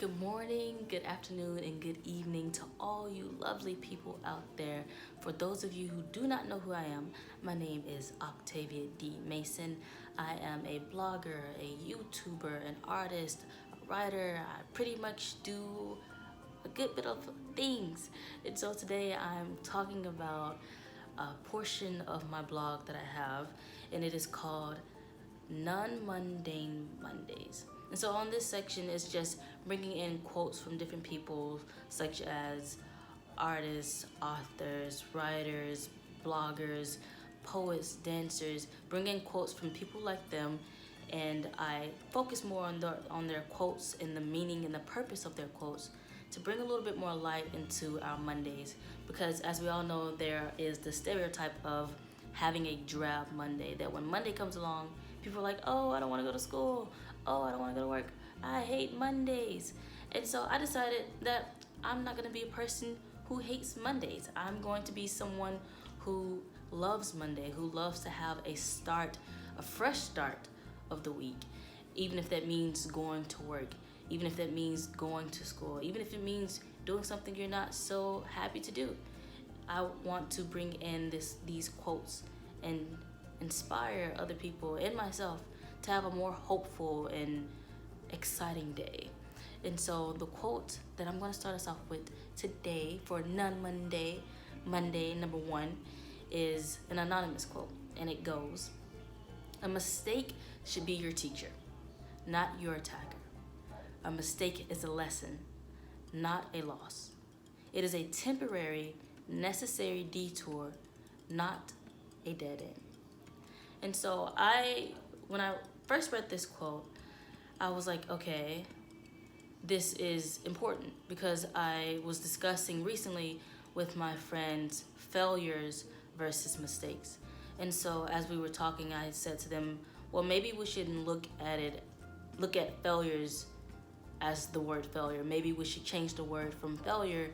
Good morning, good afternoon, and good evening to all you lovely people out there. For those of you who do not know who I am, my name is Octavia D. Mason. I am a blogger, a YouTuber, an artist, a writer. I pretty much do a good bit of things. And so today I'm talking about a portion of my blog that I have, and it is called Non-Mundane Mondays. And so on this section is just bringing in quotes from different people, such as artists, authors, writers, bloggers, poets, dancers, bring in quotes from people like them, and I focus more on their quotes and the meaning and the purpose of their quotes to bring a little bit more light into our Mondays, because as we all know, there is the stereotype of having a drab Monday, that when Monday comes along, people are like, oh, I don't want to go to school, oh, I don't want to go to work, I hate Mondays. And so I decided that I'm not going to be a person who hates Mondays. I'm going to be someone who loves Monday, who loves to have a fresh start of the week, even if that means going to work, even if that means going to school, even if it means doing something you're not so happy to do. I want to bring in these quotes and inspire other people and myself to have a more hopeful and exciting day. And so the quote that I'm going to start us off with today for Non-Mundane Monday number 1 is an anonymous quote, and it goes, "A mistake should be your teacher, not your attacker. A mistake is a lesson, not a loss. It is a temporary, necessary detour, not a dead end." And so when I first read this quote, I was like, okay, this is important, because I was discussing recently with my friends failures versus mistakes. And so as we were talking, I said to them, well, maybe we shouldn't look at failures as the word failure. Maybe we should change the word from failure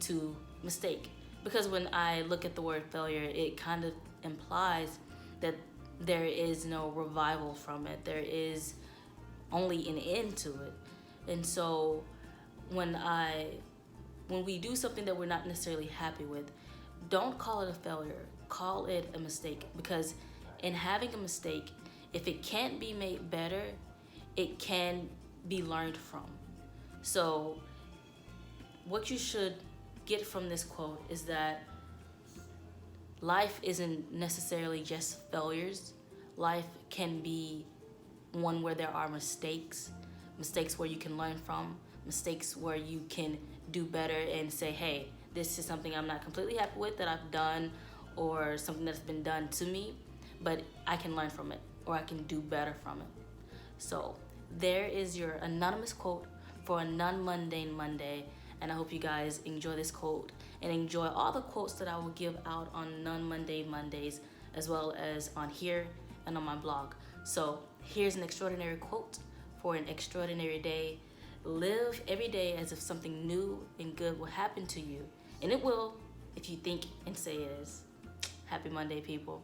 to mistake. Because when I look at the word failure, it kind of implies that there is no revival from it. There is only an end to it. And so when we do something that we're not necessarily happy with, don't call it a failure, call it a mistake. Because in having a mistake, if it can't be made better, it can be learned from. So what you should get from this quote is that life isn't necessarily just failures. Life can be one where there are mistakes where you can learn from, mistakes where you can do better and say, hey, this is something I'm not completely happy with that I've done, or something that's been done to me, but I can learn from it, or I can do better from it. So there is your anonymous quote for a non-mundane Monday, and I hope you guys enjoy this quote and enjoy all the quotes that I will give out on non-mundane Mondays, as well as on here and on my blog. So here's an extraordinary quote for an extraordinary day. Live every day as if something new and good will happen to you, and it will if you think and say it is. Happy Monday, people.